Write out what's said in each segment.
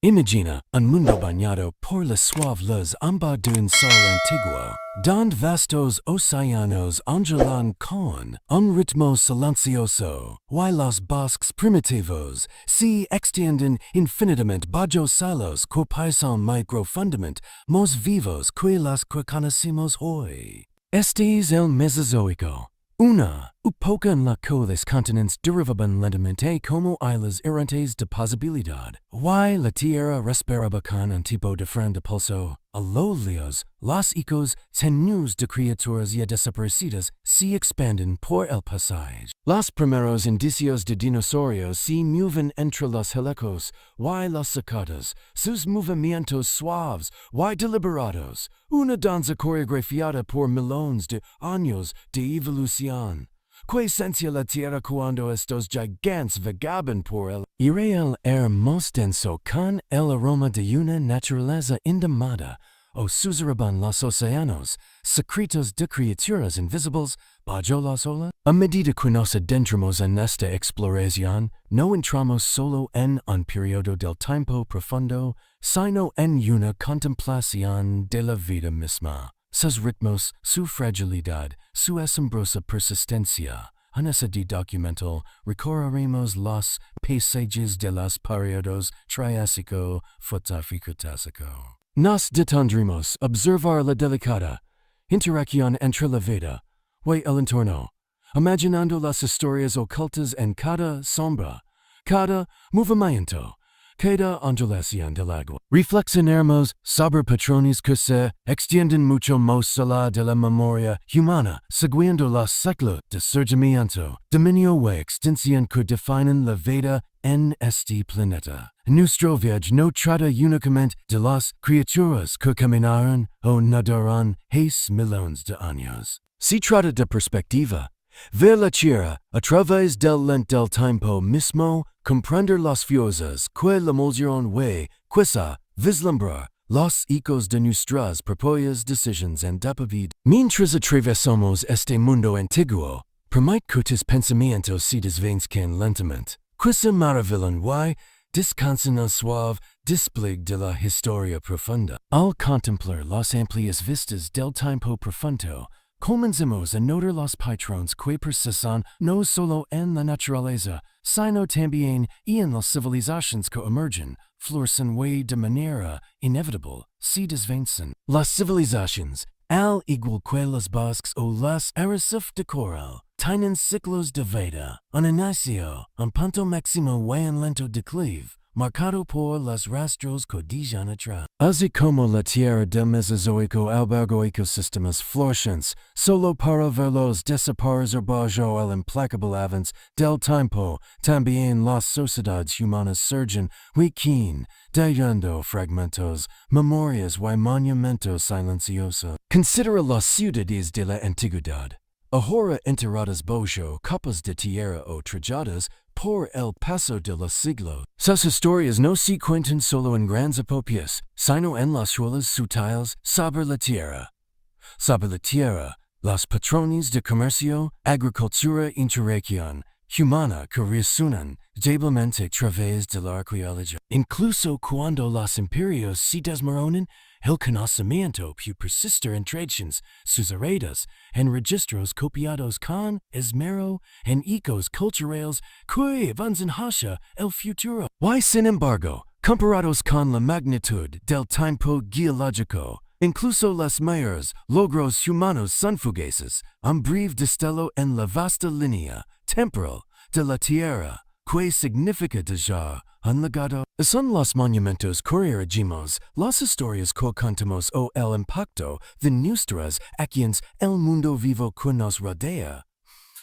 Imagina un mundo bañado por las suaves amba de un sol antiguo, donde vastos océanos ondulan con un ritmo silencioso, y los bosques primitivos se extienden infinitamente bajo cielos que parecen más profundamente más vivos que los que conocemos hoy. Este es el Mesozoico. Una época en la que los continentes derivaban lentamente como islas errantes de posibilidad. Y la Tierra respiraba con un tipo diferente de pulso. A lo lejos, los ecos tenues de criaturas ya desaparecidas se expanden por el paisaje. Los primeros indicios de dinosaurios se mueven entre los helicos, y los cicadas, sus movimientos suaves y deliberados, una danza coreografiada por millones de años de evolución. Que esencia la tierra cuando estos gigantes vagaban por el irreal más denso con el aroma de una naturaleza indomada, o susurraban los océanos, secretos de criaturas invisibles bajo las olas. A medida que nos adentramos en esta exploración, no entramos solo en un periodo del tiempo profundo, sino en una contemplación de la vida misma. Sus ritmos, su fragilidad, su asombrosa persistencia. En este documental recorreremos los paisajes de los periodos Triásico, Jurásico. Nos detendremos a observar la delicada interacción entre la vida y el entorno, imaginando las historias ocultas en cada sombra, cada movimiento, cada ondulación del agua. Reflexionaremos sobre patrones que se extienden mucho más allá de la memoria humana, siguiendo los ciclos de surgimiento, dominio y extinción que definen la vida en este planeta. Nuestro viaje no trata únicamente de las criaturas que caminaron o nadaron hace millones de años. Se trata de perspectiva. Ver la Tierra a través del lente del tiempo mismo, comprender las fuerzas que la movieron y, quizá, vislumbrar los ecos de nuestras propias decisiones en vida. Mientras atravesamos este mundo antiguo, permite que tus pensamientos se desvanezcan lentamente. Quizá maravillan y descansen el suave despliegue de la historia profunda. Al contemplar las amplias vistas del tiempo profundo, comenzamos a notar los patrones que persisten no solo en la naturaleza, sino también en las civilizaciones que emergen, florecen y de manera inevitable se desvanecen. Las civilizaciones, al igual que los bosques o los arrecifes de coral, tienen ciclos de vida, un inicio, un punto máximo y un lento declive, marcado por los rastros que dejan atrás. Así como la Tierra del Mesozoico albergó ecosistemas florecientes, solo para verlos desaparecer bajo el implacable avance del tiempo, también las sociedades humanas surgen, weaken, dejando fragmentos, memorias y monumentos silenciosos. Considera las ciudades de la antigüedad. Ahora enterradas bajo capas de tierra o trajadas por el paso de los siglos. Sus historias no se cuentan solo en grandes epopeas, sino en las ruelas sutiles sobre la tierra. Sobre la tierra, los patrones de comercio, agricultura e interacción humana que resuenan deblemente a través de la arqueología. Incluso cuando los imperios se desmoronan, el conocimiento que persiste en tradiciones susurradas, en registros copiados con esmero, en ecos culturales que avanzan hacia el futuro. Y sin embargo, comparados con la magnitud del tiempo geológico, incluso los mayores logros humanos son fugaces, un breve destello en la vasta línea temporal de la Tierra, que significa dejar un legado. Son los monumentos que erigimos, las historias que contamos o el impacto de nuestras acciones el mundo vivo que nos rodea.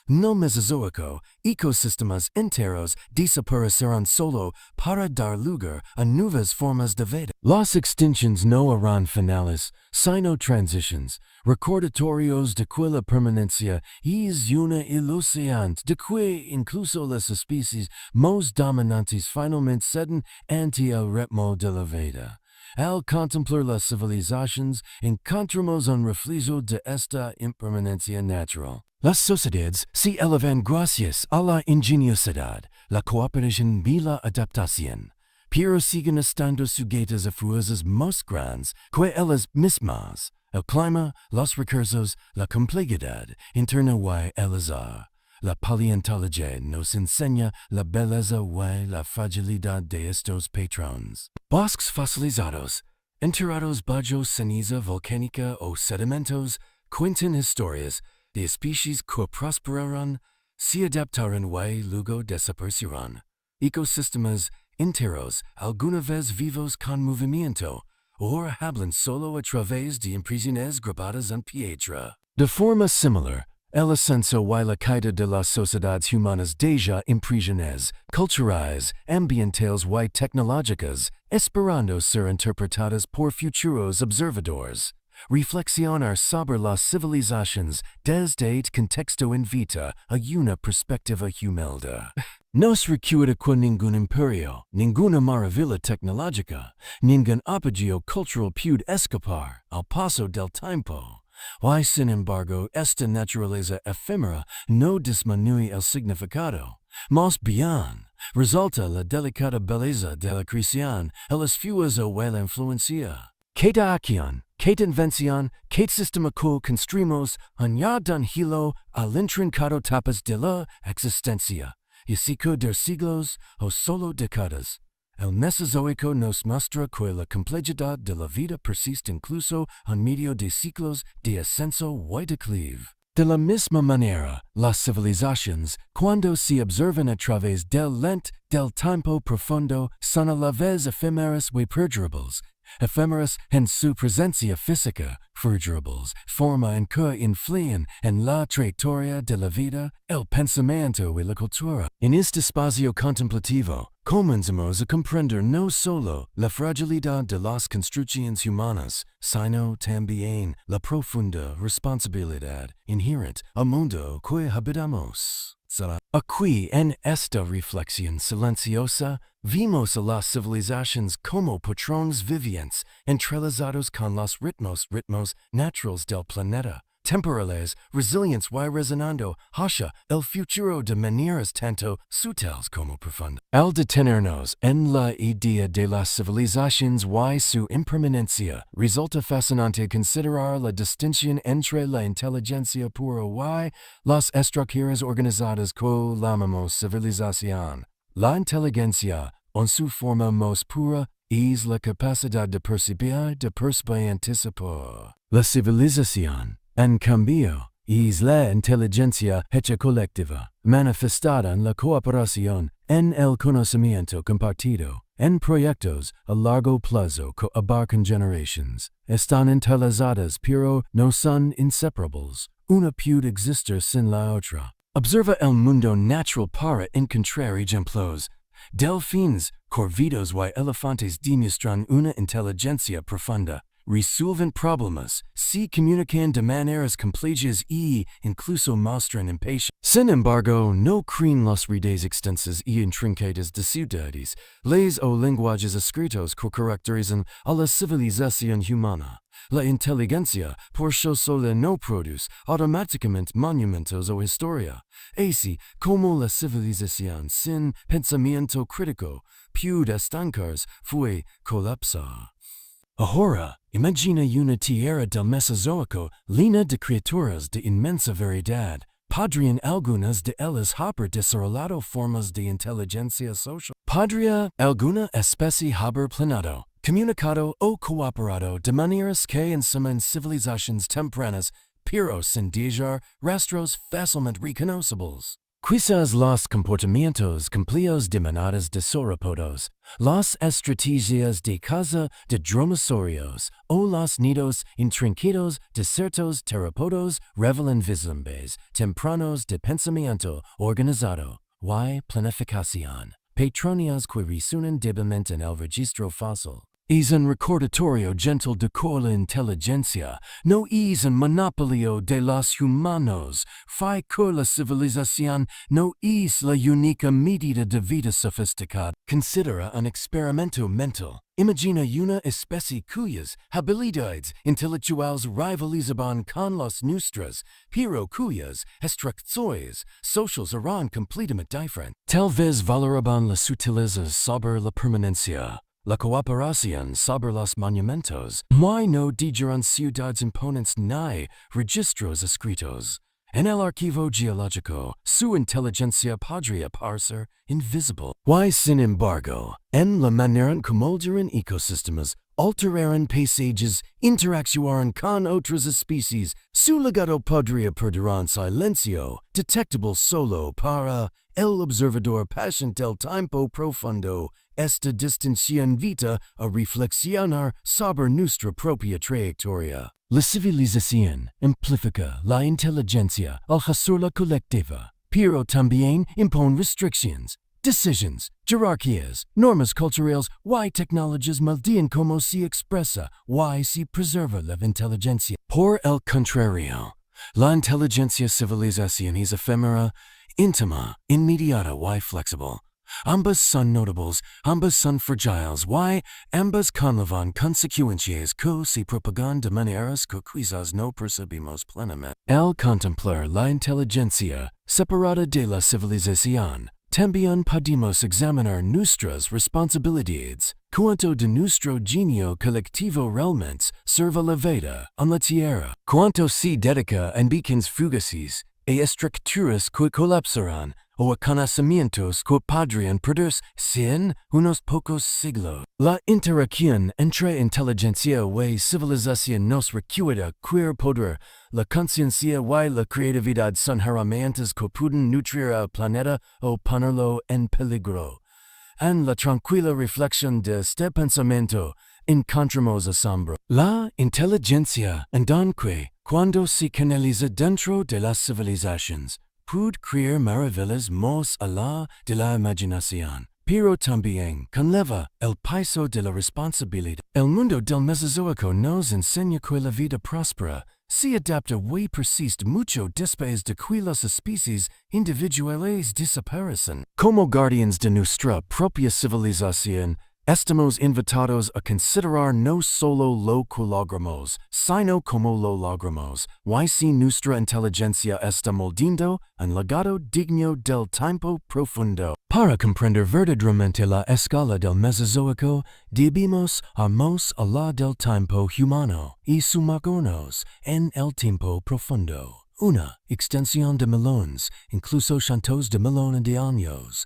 No Mesozoico, ecosistemas enteros desaparecieron solo para dar lugar a nuevas formas de vida. Las extinciones no eran finales, sino transitions, recordatorios de que la permanencia es una ilusión, de que incluso las especies más dominantes finalmente ceden ante el ritmo de la vida. Al contemplar las civilizaciones, encontramos un reflejo de esta impermanencia natural. Las sociedades se elevan gracias a la ingeniosidad, la cooperación y la adaptación. pero siguen estando sujetas a fuerzas más grandes que ellas mismas. El clima, los recursos, la complejidad interna y el azar. La paleontología nos enseña la belleza y la fragilidad de estos patrones. Bosques fosilizados, enterrados bajo ceniza volcánica o sedimentos, cuentan historias de especies que prosperaron, se adaptaron y luego desaparecieron. Ecosistemas enteros, alguna vez vivos con movimiento, ahora hablan solo a través de impresiones grabadas en piedra. De forma similar, el ascenso y la caída de las sociedades humanas deja impresiones culturales, ambientales y tecnológicas, esperando ser interpretadas por futuros observadores. Reflexionar sobre las civilizaciones desde el contexto invita a una perspectiva humilde. Nos recuerda que ningún imperio, ninguna maravilla tecnológica, ningún apogeo cultural puede escapar al paso del tiempo. Y sin embargo, esta naturaleza efímera no disminuye el significado. Más bien, resalta la delicada belleza de la creación, el esfuerzo y la influencia. Cada acción, cada invención, cada sistema que construimos añade un hilo al intrincado tapas de la existencia, y que de siglos o solo décadas. El Mesozoico nos muestra que la complejidad de la vida persiste incluso en medio de ciclos de ascenso y declive. De la misma manera, las civilizaciones, cuando se observan a través del lente del tiempo profundo, son a la vez efímeras y perdurables. Efímeras en su presencia física, perdurables, forma en que influyen en la trayectoria de la vida, el pensamiento y la cultura. En este espacio contemplativo, comenzamos a comprender no solo la fragilidad de las construcciones humanas, sino también la profunda responsabilidad inherente al mundo que habitamos. Aquí en esta reflexión silenciosa, vimos a las civilizaciones como patrones vivientes entrelazados con los ritmos naturales del planeta, temporales, resilientes y resonando hacia el futuro de maneras tanto sutiles como profundas. Al detenernos en la idea de las civilizaciones y su impermanencia, resulta fascinante considerar la distinción entre la inteligencia pura y las estructuras organizadas que llamamos civilización. La inteligencia, en su forma más pura, es la capacidad de percibir y anticipar. La civilización, en cambio, es la inteligencia hecha colectiva, manifestada en la cooperación, en el conocimiento compartido, en proyectos a largo plazo que abarcan generaciones. Están entrelazadas pero no son inseparables. Una puede existir sin la otra. Observa el mundo natural para encontrar ejemplos. Delfines, corvidos y elefantes demuestran una inteligencia profunda. Resuelven problemas, se comunican de maneras complejas y incluso muestran impaciencia. Sin embargo, no creen las redes extensas y intrincadas de ciudades, leyes o lenguajes escritos que caracterizan a la civilización humana. La inteligencia, por sí sola, no produce automáticamente monumentos o historia. Así como la civilización sin pensamiento crítico puede estancarse fue colapsar. Ahora, imagina una tierra del Mesozoico llena de criaturas de inmensa variedad. ¿Podrían algunas de ellas haber desarrollado formas de inteligencia social? ¿Podría alguna especie haber planeado, comunicado o cooperado de maneras que enseñan civilizaciones tempranas, pero sin dejar rastros fácilmente reconocibles? Quizás los comportamientos completos de manadas de saurópodos, las estrategias de caza de dromaeosaurios o los nidos intrincados de ciertos terópodos revelan vislumbres tempranos de pensamiento organizado y planificación, patronías que resuenan débilmente en el registro fósil. Es un recordatorio gentle de la inteligencia, no es un monopolio de los humanos, fi que la civilización no es la única medida de vida sofisticada. Considera un experimento mental. Imagina una especie cuyas habilidades intelectuales rivalizaban con las nuestras, pero cuyas estructuras sociales eran completamente diferentes. Tal vez valoraban las sutilezas sobre la permanencia. La cooperación sobre los monumentos. Why no dijeron ciudades imponentes ni registros escritos? En el archivo geológico, su inteligencia podría parecer invisible. Why, sin embargo, en la manera en que moldearon ecosistemas, alteraron paisajes, interactuaron con otras especies, su legado podría perdurar en silencio, detectable solo para el observador paciente del tiempo profundo. Esta distancia invita a reflexionar sobre nuestra propia trayectoria. La civilización amplifica la inteligencia al hacerla colectiva, pero también impone restricciones, decisions, jerarquías, normas culturales y tecnologías moldean cómo se expresa y se preserva la inteligencia. Por el contrario, la inteligencia civilización es efímera, íntima, inmediata y flexible. Ambas son notables, ambas son fragiles, y ambas conllevan consecuencias que se propagan de maneras que quizás no percibimos plenamente. Al contemplar la inteligencia separada de la civilización, también podemos examinar nuestras responsabilidades. Cuánto de nuestro genio colectivo realmente serve la vida en la Tierra. Cuánto se dedica en beacons fugaces e estructuras que colapsarán o a conocimientos que podrían perderse en unos pocos siglos. La interacción entre inteligencia y civilización nos recuerda que poder, la conciencia y la creatividad son herramientas que pueden nutrir al planeta o ponerlo en peligro. En la tranquila reflexión de este pensamiento, encontramos asombro. La inteligencia, entonces, cuando se canaliza dentro de las civilizaciones, puede crear maravillas más allá de la imaginación, pero también conlleva el peso de la responsabilidad. El mundo del Mesozoico nos enseña que la vida próspera se adapta y persiste mucho después de que las especies individuales desaparecen. Como guardianes de nuestra propia civilización, estamos invitados a considerar no solo lo que logramos, sino cómo lo logramos, y si nuestra inteligencia está moldeando un legado digno del tiempo profundo. Para comprender verdaderamente la escala del Mesozoico, debemos ir más allá del tiempo humano y sumergirnos en el tiempo profundo. Una extensión de millones, incluso cientos de millones de años.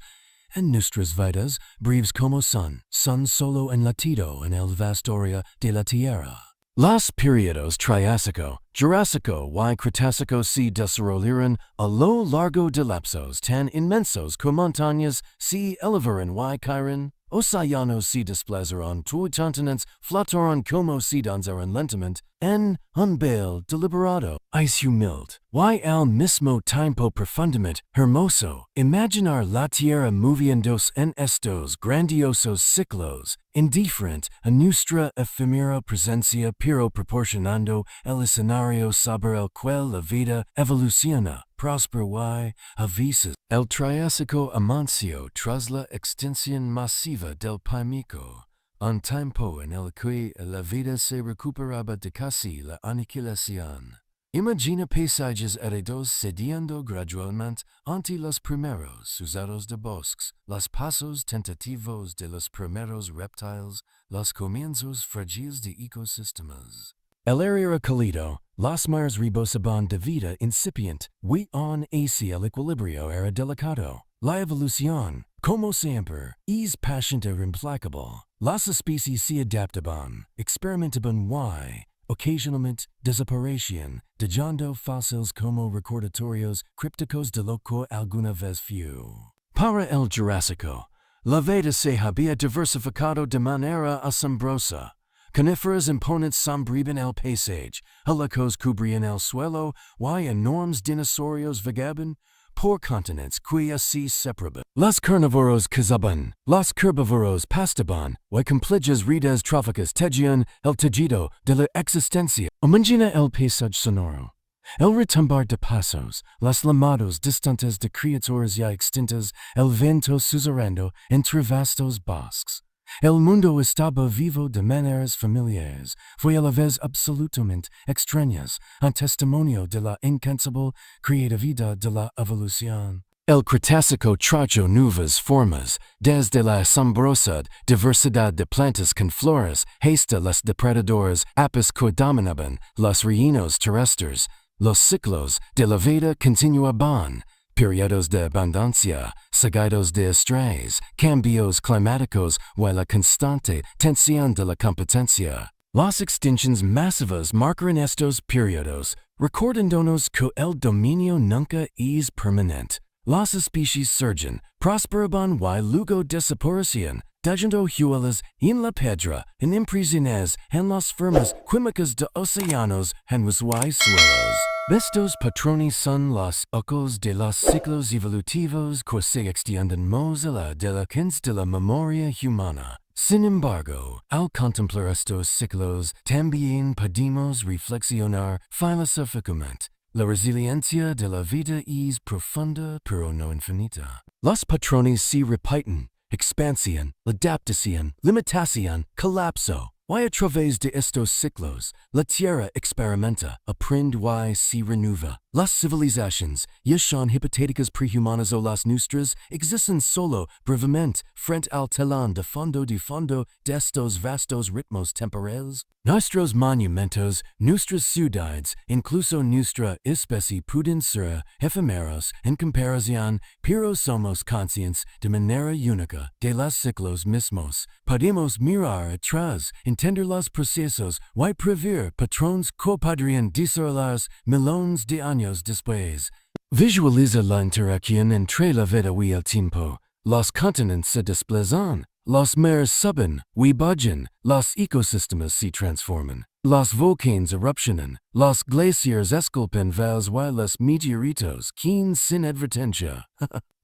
En nuestras vidas, breves como son solo un latido en el vastoria de la Tierra. Los periodos Triásico, Jurásico y Cretácico se desarrollaron a lo largo de lapsos tan inmensos que montañas se elevaron y cayeron, océanos se desplazaron, continentes flotaron como se danzaron lentamente, en un baile deliberado. Es humilde, y al mismo tiempo profundamente hermoso, imaginar la Tierra moviéndose en estos grandiosos ciclos, indiferente a nuestra efímera presencia pero proporcionando el escenario sobre el cual la vida evoluciona, prospera y a veces. El Triásico amanció tras la extinción masiva del Paimico, un tiempo en el que la vida se recuperaba de casi la aniquilación. Imagina paisajes áridos cediendo gradualmente ante los primeros usados de bosques, los pasos tentativos de los primeros reptiles, los comienzos frágiles de ecosistemas. El aire era cálido, los mares rebosaban de vida incipiente, y aún así el equilibrio era delicado. La evolución, como siempre, es paciente e implacable. Las especies se adaptaban, experimentaban y, ocasionalmente, desaparecían, dejando fósiles como recordatorios crípticos de lo que alguna vez fue. Para el Jurásico, la vida se había diversificado de manera asombrosa. Coníferas imponentes sombreaban el paisaje, helechos cubrían el suelo, y enormes dinosaurios vagaban, por continentes quia si separable. Los carnívoros cazaban, los herbívoros pastaban, y complejas redes tróficas tejían el tejido de la existencia. Imagina el paisaje sonoro. El retumbar de pasos, las llamados distantes de criaturas ya extintas, el viento susurrando entre vastos bosques. El mundo estaba vivo de maneras familiares, fue a la vez absolutamente extrañas, un testimonio de la incansable creatividad de la evolución. El Cretácico trajo nuevas formas, desde la asombrosa diversidad de plantas con flores hasta los depredadores apis que dominaban los reinos terrestres. Los ciclos de la vida continuaban, periodos de abundancia, seguidos de estrés, cambios climáticos y la constante tensión de la competencia. Las extinciones masivas marcaron estos periodos, recordándonos que el dominio nunca es permanente. Las especies surgen, prosperaban y luego desaparecían, dejando huellas en la piedra, en impresiones en las formas químicas de océanos en los suelos. Estos patrones son los ecos de los ciclos evolutivos que se extienden más allá de la de la memoria humana. Sin embargo, al contemplar estos ciclos, también podemos reflexionar filosóficamente. La resiliencia de la vida es profunda pero no infinita. Los patrones se repiten, expansión, adaptación, limitación, colapso. Y a través de estos ciclos, la Tierra experimenta, aprende y se renueva. Las civilizaciones, ya sean hipotéticas prehumanas o las nuestras, existen solo brevemente frente al telón de fondo de estos vastos ritmos temporales. Nuestros monumentos, nuestras ciudades, incluso nuestra especie pueden ser efímeros en comparación, pero somos conscientes de manera única de los ciclos mismos. Podemos mirar atrás, entender los procesos y prever patrones que podrían desarrollarse millones de años después. Visualiza la interacción entre la vida y el tiempo. Los continentes se desplazan, los mares suben y bajan, los ecosistemas se transforman, los volcanes erupcionan, los glaciares esculpen vals y los meteoritos caen sin advertencia.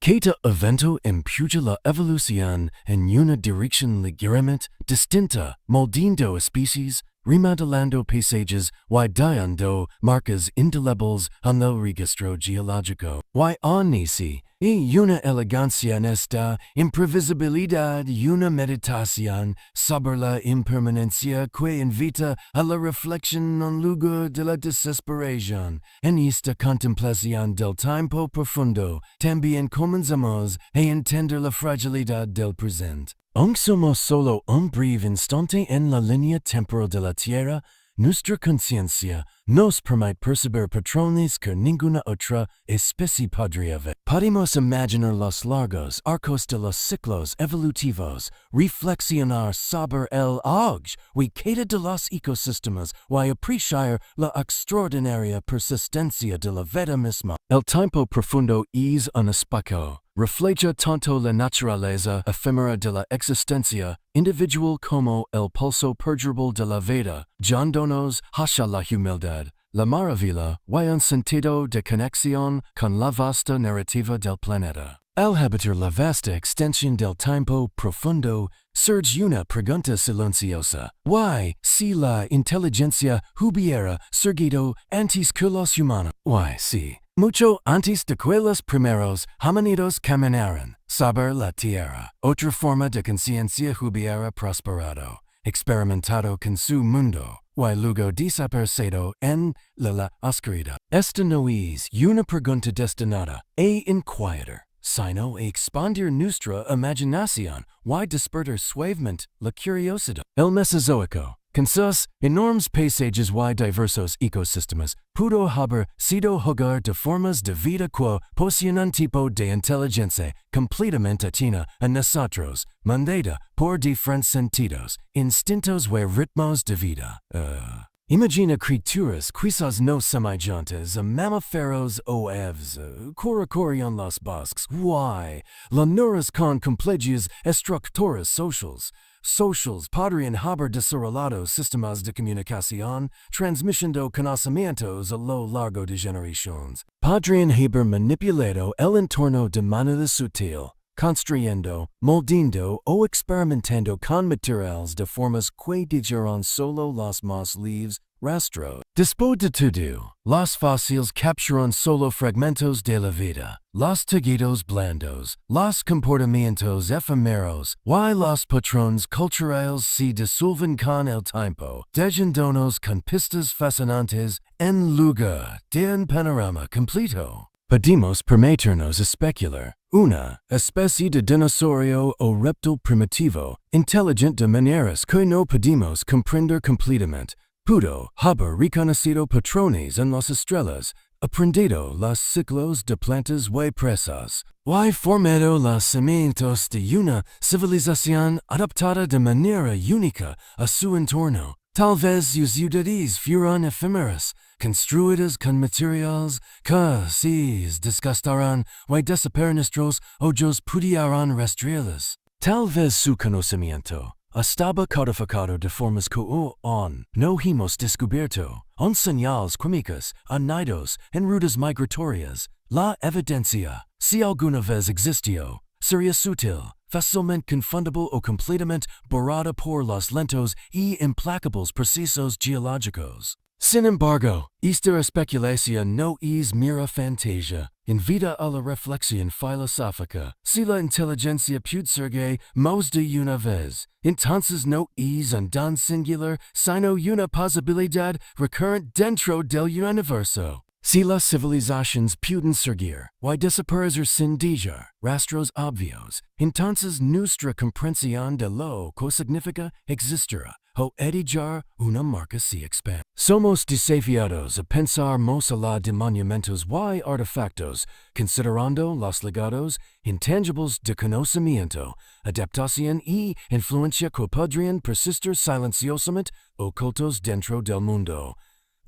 Cada evento empuja la evolución en una dirección ligeramente distinta, moldando especies, remodelando paisajes y dejando marcas indelebles en el registro geológico. Y aún así, hay una elegancia en esta imprevisibilidad y una meditación sobre la impermanencia que invita a la reflexión en lugar de la desesperación. En esta contemplación del tiempo profundo, también comenzamos a entender la fragilidad del presente. Aunque somos solo un breve instante en la línea temporal de la Tierra, nuestra conciencia nos permite percibir patrones que ninguna otra especie podría ver. Podemos imaginar los largos arcos de los ciclos evolutivos, reflexionar sobre el auge y caída de los ecosistemas y apreciar la extraordinaria persistencia de la vida misma. El tiempo profundo es un espejo. Refleja tanto la naturaleza efímera de la existencia individual como el pulso perdurable de la vida, llevándonos hacia la humildad, la maravilla y un sentido de conexión con la vasta narrativa del planeta. Al habitar la vasta extensión del tiempo profundo, surge una pregunta silenciosa. ¿Why, si la inteligencia hubiera surgido antes que los humanos? Why, si mucho antes de que los primeros homínidos caminaran sobre la Tierra, otra forma de conciencia hubiera prosperado, experimentado con su mundo, y luego desaparecido en la oscuridad. Esta no es una pregunta destinada a inquietar, sino a expandir nuestra imaginación y despertar suavemente la curiosidad. El Mesozoico, con sus enormes paisajes y diversos ecosistemas, pudo haber sido hogar de formas de vida que poseen un tipo de inteligencia completamente ajena a nosotros, mandada por diferentes sentidos, instintos y ritmos de vida. Imagina criaturas quizás no semejantes a mamíferos o aves, que recorrían los bosques, y lanuras con complejas estructuras sociales, socials podrían haber desarrollado sistemas de comunicación, transmitiendo conocimientos a lo largo de generaciones. Podrían haber manipulado el entorno de manera sutil, construyendo, moldeando o experimentando con materiales de formas que dejaron solo los más leves rastros. Después de todo, los fósiles capturan solo fragmentos de la vida, los tejidos blandos, los comportamientos efímeros, y los patrones culturales se disuelven con el tiempo, dejándonos con pistas fascinantes en lugar de un panorama completo. Podemos permitirnos especular. Una especie de dinosaurio o reptil primitivo, inteligente de maneras que no podemos comprender completamente, pudo haber reconocido patrones en las estrellas, aprendido los ciclos de plantas y presas, y formado los cimientos de una civilización adaptada de manera única a su entorno. Tal vez sus ciudades fueron efímeras, construidas con materiales que se desgastarán y desaparecerán nuestros ojos pudieran rastrearlos. Tal vez su conocimiento estaba codificado de formas que aún no hemos descubierto, en señales químicas, nidos, en rutas migratorias. La evidencia, si alguna vez existió, sería sutil, fácilmente confundible o completamente borrada por los lentos y implacables procesos geológicos. Sin embargo, esta especulación no es mera fantasia. Invita a la reflexión filosófica. Si la inteligencia puede ser más de una vez, entonces no es un don singular, sino una posibilidad recurrente dentro del universo. Si las civilizaciones pueden surgir y desaparecer sin dejar rastros obvios, entonces nuestra comprensión de lo que significa existirá o editar una marca se expande. Somos desafiados a pensar más allá de monumentos y artefactos, considerando los legados intangibles de conocimiento, adaptación y influencia que podrían persistir silenciosamente ocultos dentro del mundo.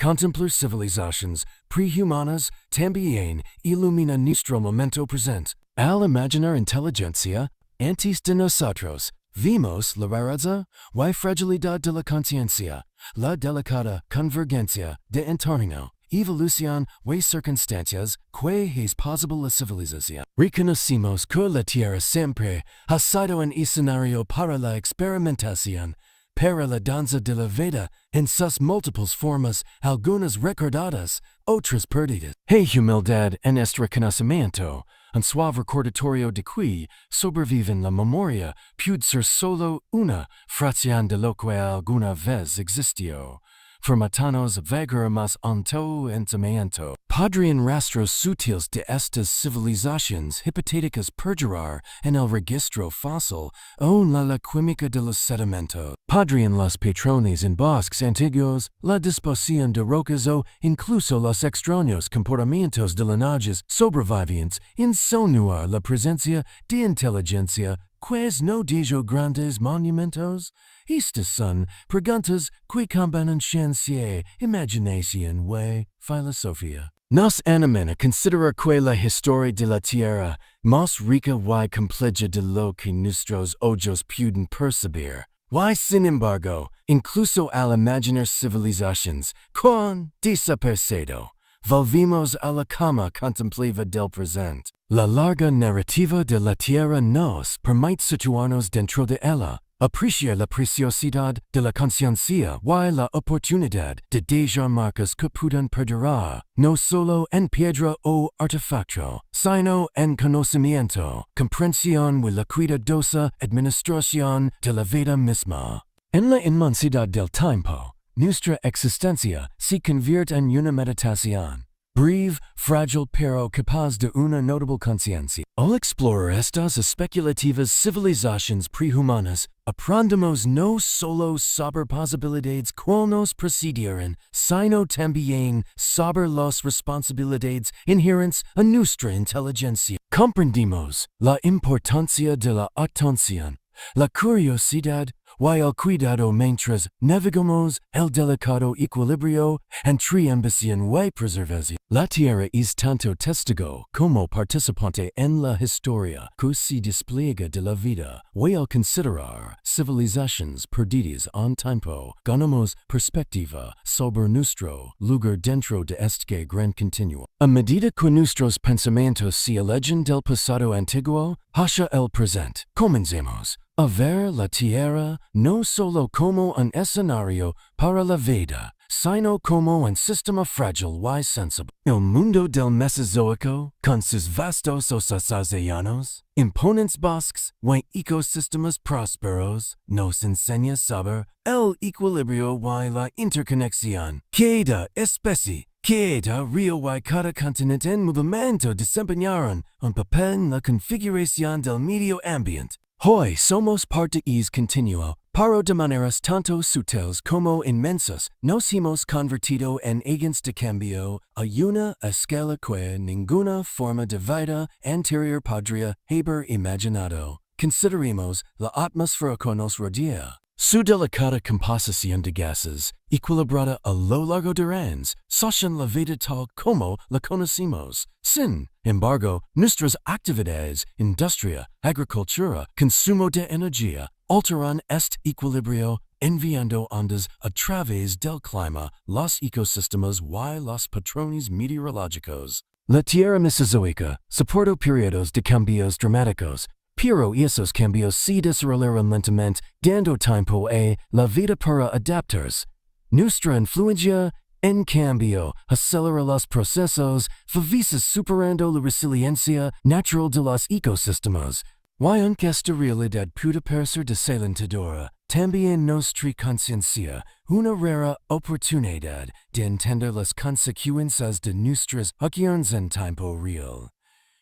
Contemplar civilizaciones prehumanas también ilumina nuestro momento presente. Al imaginar inteligencia, antes de nosotros, vimos la rareza y fragilidad de la conciencia, la delicada convergencia de entorno, evolución y circunstancias que es posible la civilización. Reconocimos que la Tierra siempre ha sido un escenario para la experimentación, para la danza de la vida en sus múltiples formas, algunas recordadas, otras perdidas. Hay humildad en este reconocimiento, un suave recordatorio de que sobreviven la memoria puede ser solo una fracción de lo que alguna vez existió. Formatanos vagar más hondo entendimiento. Podrían rastros sutiles de estas civilizaciones hipotéticas perdurar en el registro fósil o la química de los sedimentos. Podrían los patrones en bosques antiguos, la disposición de rocas o incluso los extraños comportamientos de linajes sobrevivientes insinuar la presencia de inteligencia pues no dejó grandes monumentos. Estas son preguntas que combinan ciencia, imaginación y filosofía. Nos animan a considerar que la historia de la Tierra más rica y compleja de lo que nuestros ojos pueden percibir. Y sin embargo, incluso al imaginar civilizaciones con desaparecido, volvimos a la cama contemplativa del presente. La larga narrativa de la Tierra nos permite situarnos dentro de ella, apreciar la preciosidad de la conciencia y la oportunidad de dejar marcas que puedan perdurar, no solo en piedra o artefacto, sino en conocimiento, comprensión y la cuidadosa administración de la vida misma. En la inmensidad del tiempo, nuestra existencia se convierte en una meditación. Breve, frágil pero capaz de una notable conciencia. Al explorar estas especulativas civilizaciones prehumanas, aprendemos no solo sobre posibilidades que nos precedieron, sino también sobre las responsabilidades inherentes a nuestra inteligencia. Comprendimos la importancia de la atención, la curiosidad y el cuidado mientras navegamos, el delicado equilibrio entre ambición y preservación. La Tierra es tanto testigo como participante en la historia que se despliega de la vida, y al considerar civilizaciones perdidas en tiempo, ganamos perspectiva sobre nuestro lugar dentro de este gran continuo. A medida que nuestros pensamientos se alejan del pasado antiguo hacia el presente, comencemos a ver la Tierra no solo como un escenario para la vida, sino como un sistema frágil y sensible. El mundo del Mesozoico, con sus vastos océanos, imponentes bosques y ecosistemas prósperos, nos enseña sobre el equilibrio y la interconexión. Cada especie, cada río y cada continente en movimiento desempeñaron un papel en la configuración del medio ambiente. Hoy somos parte es continuo, pero de maneras tanto sutiles como inmensas nos hemos convertido en agentes de cambio a una escala que ninguna forma de vida anterior podría haber imaginado. Consideremos la atmósfera que nos rodea. Su delicada composición de gases, equilibrada a lo largo de años, sostiene la vida tal como la conocemos. Sin embargo, nuestras actividades, industria, agricultura, consumo de energía, alteran este equilibrio, enviando ondas a través del clima, los ecosistemas y los patrones meteorológicos. La Tierra Mesozoica soportó periodos de cambios dramáticos, pero esos cambios se desarrollaron lentamente, dando tiempo a la vida para adaptarse. Nuestra influencia, en cambio, acelera los procesos, favorice superando la resiliencia natural de los ecosistemas. Y aunque esta realidad puede parecer desalentadora, también nos trae conciencia, una rara oportunidad de entender las consecuencias de nuestras acciones en tiempo real.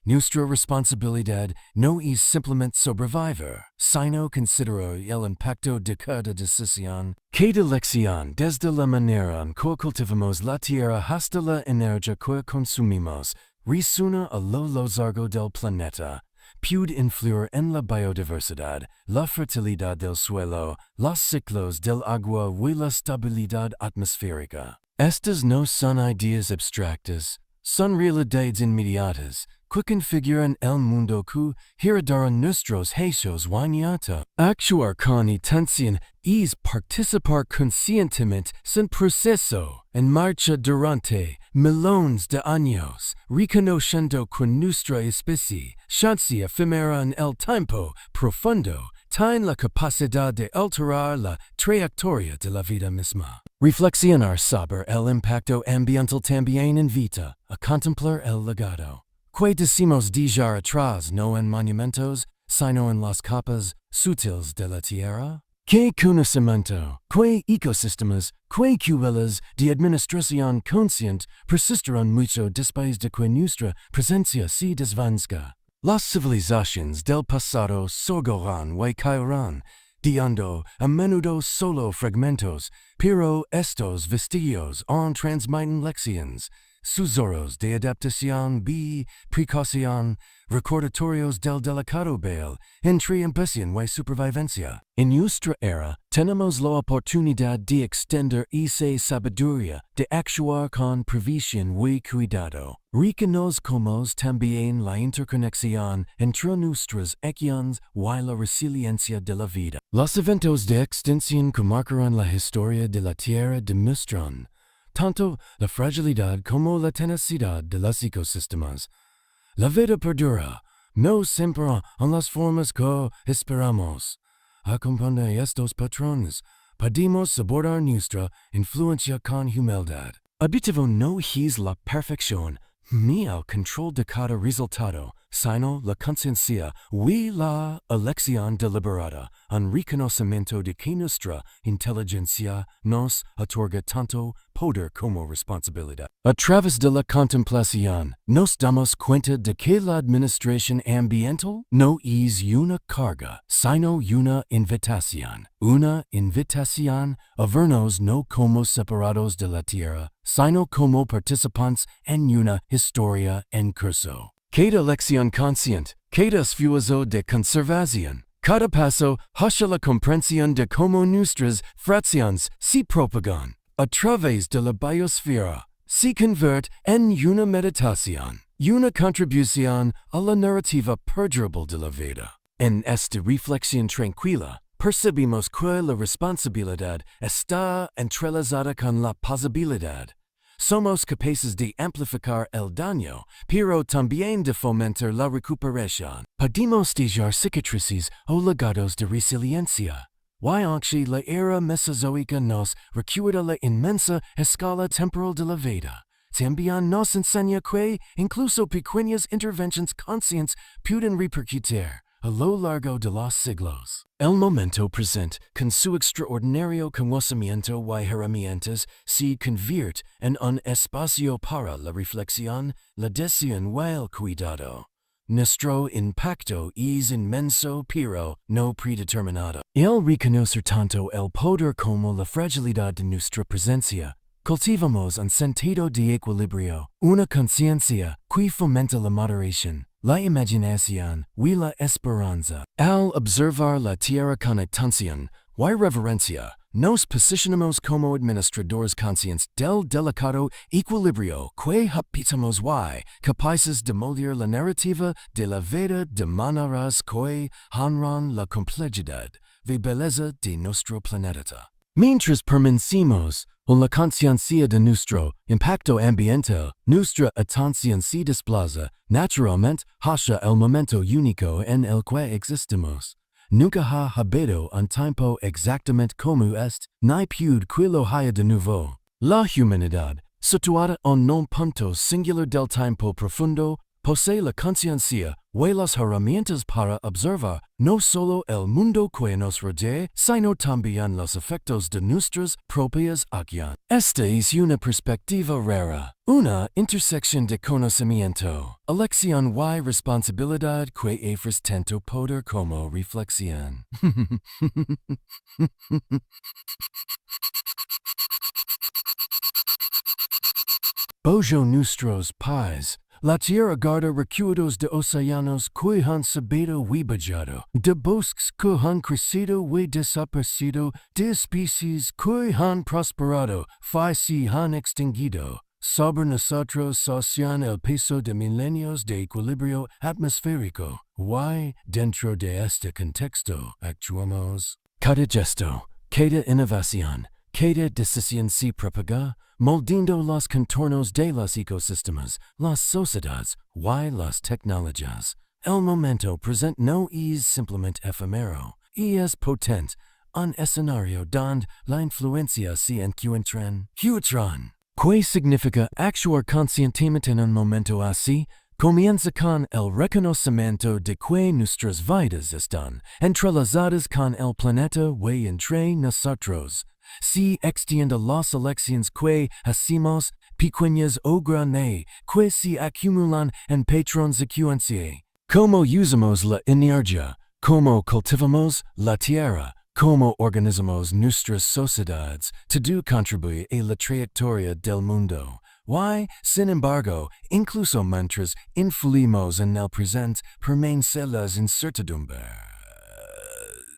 Nuestra responsabilidad no es simplemente sobrevivir, sino considerar el impacto de cada decisión. Cada lección desde la manera en que cultivamos la tierra hasta la energía que consumimos resuena a lo largo del planeta. Puede influir en la biodiversidad, la fertilidad del suelo, los ciclos del agua y la estabilidad atmosférica. Estas no son ideas abstractas, son realidades inmediatas que configuran el mundo que heredaron nuestros hechos y actuar con intención es participar conscientemente sin proceso en marcha durante millones de años, reconociendo que nuestra especie, chance efímera en el tiempo profundo, tiene la capacidad de alterar la trayectoria de la vida misma. Reflexionar sobre el impacto ambiental también invita a contemplar el legado que decimos dejar atrás no en monumentos, sino en las capas sutiles de la tierra. ¿Qué conocimiento, qué ecosistemas, qué cubelas de administración consciente persistirán mucho después de que nuestra presencia se desvanezca? Las civilizaciones del pasado surgirán y caerán, dejando a menudo solo fragmentos, pero estos vestigios aún transmiten lecciones, susurros de adaptación y precaución, recordatorios del delicado baile entre ambición y supervivencia. En nuestra era, tenemos la oportunidad de extender esa sabiduría, de actuar con previsión y cuidado. Reconozcamos también la interconexión entre nuestras acciones y la resiliencia de la vida. Los eventos de extinción que marcarán la historia de la Tierra demuestran tanto la fragilidad como la tenacidad de los ecosistemas. La vida perdura, no siempre en las formas que esperamos. A comprender estos patrones, podemos abordar nuestra influencia con humildad. Objetivo no es la perfección, ni el control de cada resultado, sino la conciencia y la elección deliberada, un reconocimiento de que nuestra inteligencia nos otorga tanto poder como responsabilidad. A través de la contemplación, nos damos cuenta de que la administración ambiental no es una carga, sino una invitación. Una invitación a vernos no como separados de la tierra, sino como participantes en una historia en curso. Cada lección consciente, cada esfuerzo de conservación, Cada paso hacia la comprensión de cómo nuestras fracciones se propagan a través de la biosfera, se convierte en una meditación, una contribución a la narrativa perdurable de la vida. En esta reflexión tranquila, percibimos que la responsabilidad está entrelazada con la posibilidad. Somos capaces de amplificar el daño, pero también de fomentar la recuperación. Podemos dejar cicatrices o legados de resiliencia. Aunque la era mesozoica nos recuerda la inmensa escala temporal de la vida, también nos enseña que incluso pequeñas intervenciones conscientes pueden repercutir a lo largo de los siglos. El momento presente, con su extraordinario conocimiento y herramientas, se convierte en un espacio para la reflexión, la decisión y el cuidado. Nuestro impacto es inmenso pero no predeterminado. El reconocer tanto el poder como la fragilidad de nuestra presencia, cultivamos un sentido de equilibrio, una conciencia que fomenta la moderación, la imaginación y la esperanza. Al observar la Tierra con atención y reverencia, nos posicionamos como administradores conscientes del delicado equilibrio que habitamos y capaces de moldear la narrativa de la vida de maneras que honran la complejidad y belleza de nuestro planeta. Mientras permanecemos con la conciencia de nuestro impacto ambiental, nuestra atención se desplaza naturalmente hacia el momento único en el que existimos. Nunca ha habido un tiempo exactamente como este, ni puede que lo haya de nuevo. La humanidad, situada en un punto singular del tiempo profundo, posee la conciencia y las herramientas para observar no solo el mundo que nos rodea, sino también los efectos de nuestras propias acciones. Esta es una perspectiva rara, una intersección de conocimiento, elección y responsabilidad que ofrece tanto poder como reflexión. Bojo nuestros pais. La tierra guarda recuerdos de océanos que han sabido y bajado, de bosques que han crecido y desaparecido, de especies que han prosperado y se han extinguido. Sobre nosotros socian el peso de milenios de equilibrio atmosférico, y dentro de este contexto actuamos. Cada gesto, cada innovación, cada decisión se propaga, moldeando los contornos de los ecosistemas, las sociedades y las tecnologías. El momento presente no es simplemente efímero, es potente, un escenario donde la influencia se encuentra. ¿Qué significa actuar conscientemente en un momento así? Comienza con el reconocimiento de que nuestras vidas están entrelazadas con el planeta y entre nosotros. Se extiende las elecciones que hacemos, pequeñas o grandes, que se acumulan en patrones de conciencia. Cómo usamos la energía, cómo cultivamos la tierra, cómo organizamos nuestras sociedades, todo contribuye a la trayectoria del mundo. Y, sin embargo, incluso mientras influimos en el presente, permanece las incertidumbres.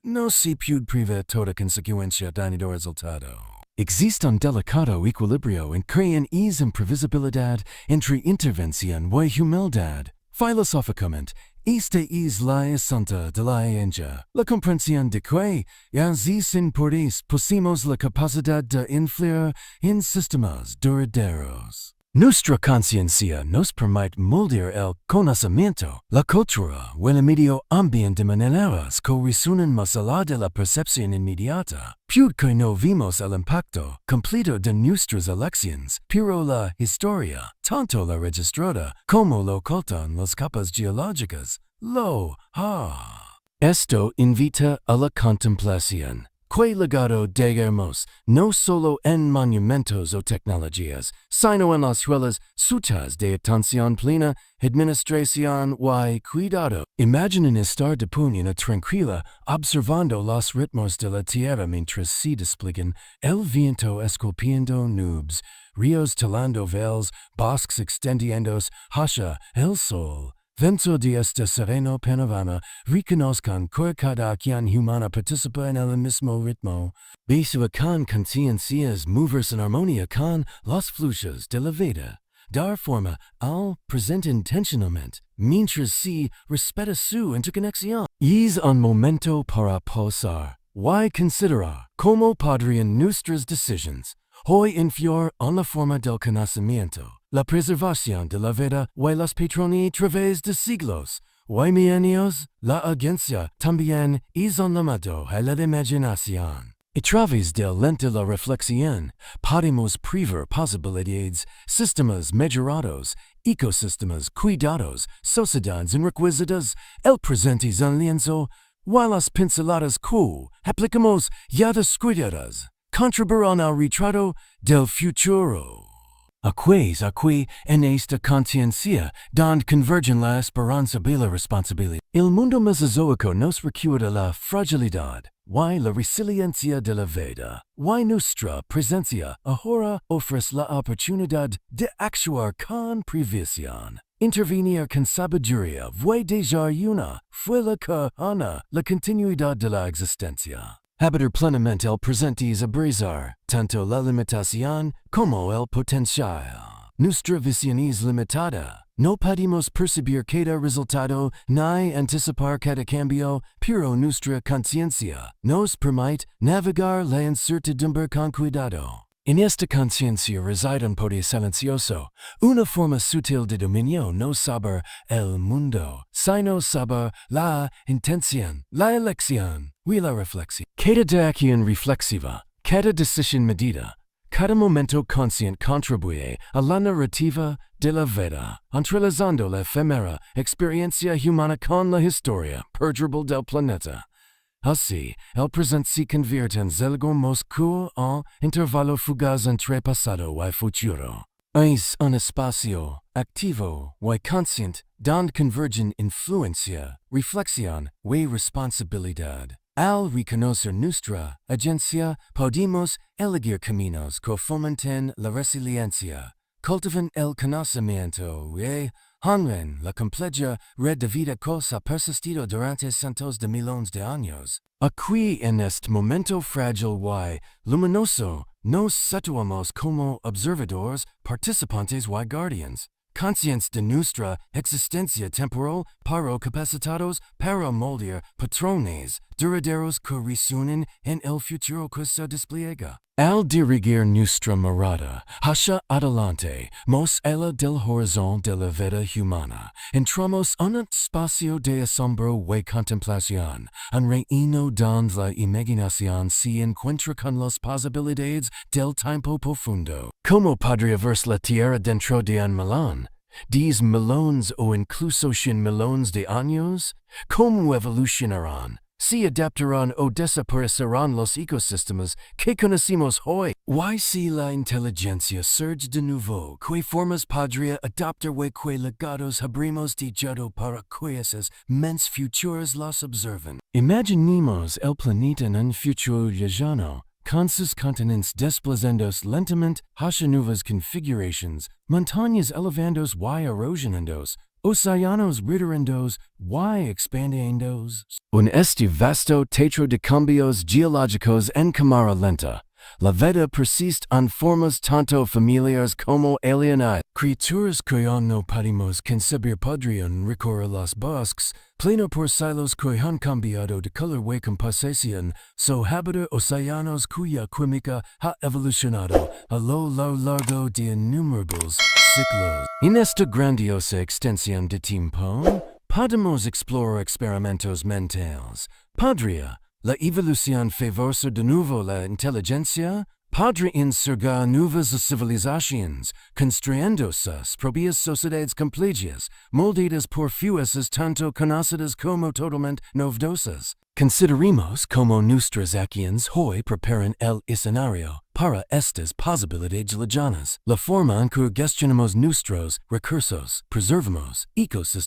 No se puede prever toda consecuencia dañado resultado. Existe un delicado equilibrio en que es imprevisibilidad entre intervención y humildad. Filosóficamente, esta es la esencia de la ciencia, la comprensión de que, así sin poderes, poseemos la capacidad de influir en sistemas duraderos. Nuestra conciencia nos permite moldear el conocimiento, la cultura y el medio ambiente de maneras que resuenan más allá de la percepción inmediata. Puede que no vimos el impacto completo de nuestras elecciones, pero la historia, tanto la registrada como lo ocultan las capas geológicas, lo ha. Esto invita a la contemplación. Que legado dejamos no solo en monumentos o tecnologías, sino en las escuelas suchas de atención plena, administración y cuidado. Imaginen estar de puño tranquila observando los ritmos de la tierra mientras se despliegan el viento esculpiendo nubes, ríos talando velas, bosques extendiéndose hacia el sol, Dentro de este sereno panorama, reconozcan que cada quien humana participa en el mismo ritmo. Besa con conciencias moverse en armonía con los fluchos de la vida. Dar forma al presente intencionalmente, mientras se respeta su interconexión. Es un momento para pausar y considerar cómo podrían nuestras decisiones hoy influir en la forma del conocimiento, la preservación de la vida y los patrones a través de siglos y milenios. La agencia también es un llamado a la imaginación. A través de la reflexión, podemos prever posibilidades, sistemas mejorados, ecosistemas cuidados, sociedades enriquecidas, el presente es un lienzo, y las pinceladas que aplicamos ya descuidadas contribuirán al retrato del futuro. Aquí, en esta conciencia, donde convergen la esperanza y la responsabilidad. El mundo mesozoico nos recuerda la fragilidad y la resiliencia de la vida, y nuestra presencia ahora ofrece la oportunidad de actuar con previsión, intervenir con sabiduría y dejar una huella que ana la continuidad de la existencia. Habitar plenamente el presente es abrazar tanto la limitación como el potencial. Nuestra visión es limitada. No podemos percibir cada resultado ni anticipar cada cambio, pero nuestra conciencia nos permite navegar la incertidumbre con cuidado. En esta conciencia reside un poder silencioso, una forma sutil de dominio no sobre el mundo, sino sobre la intención, la elección y la reflexión. Cada acción reflexiva, cada decisión medida, cada momento consciente contribuye a la narrativa de la vida, entrelazando la efímera experiencia humana con la historia perdurable del planeta. Así, el presente se convierte en algo moscú en intervalo fugaz entre pasado y futuro. Es un espacio activo y consciente donde convergen influencia, reflexión y responsabilidad. Al reconocer nuestra agencia, podemos elegir caminos que fomenten la resiliencia, cultivan el conocimiento y honren la compleja red de vida que ha persistido durante cientos de millones de años. Aquí en este momento frágil y luminoso, nos situamos como observadores, participantes y guardians, conscientes de nuestra existencia temporal, pero capacitados para moldear patrones duraderos que resuenan en el futuro que se despliega. Al dirigir nuestra mirada hacia adelante, más allá del horizonte de la vida humana, entramos en un espacio de asombro y contemplación, un reino donde la imaginación se encuentra con las posibilidades del tiempo profundo. ¿Cómo podría verse la Tierra dentro de un millón? 10 millones o incluso 100 millones de años? ¿Cómo evolucionarán? ¿Se adaptarán o desaparecerán los ecosistemas que conocemos hoy? ¿Y si la inteligencia surge de nuevo? ¿Qué formas podría adaptar y qué legados habremos dejado para que esos mentes futuros los observen? Imaginemos el planeta en un futuro lejano, con sus continentes desplazándose lentamente hacia nuevas configuraciones, montañas elevándose y erosionándose, océanos reduciéndose y expandiéndose. En este vasto teatro de cambios geológicos en cámara lenta, la vida persiste en formas tanto familiares como alienadas. Criaturas que aún no podemos concebir podrían recorrer los bosques, pleno por siglos que han cambiado de color y composición, so habitar océanos cuya química ha evolucionado a lo largo de innumerables ciclos. En esta grandiosa extensión de tiempo, podemos explorar experimentos mentales. ¿Podría la evolución favorecer de nuevo la inteligencia? ¿Podría insurgar nuevas civilizaciones, construyendo sus propias sociedades complejas, moldeadas por fuerzas tanto conocidas como totalmente novedosas? Consideremos cómo nuestras acciones hoy preparan el escenario para estas posibilidades lejanas, la forma en que gestionamos nuestros recursos, preservamos ecosistemas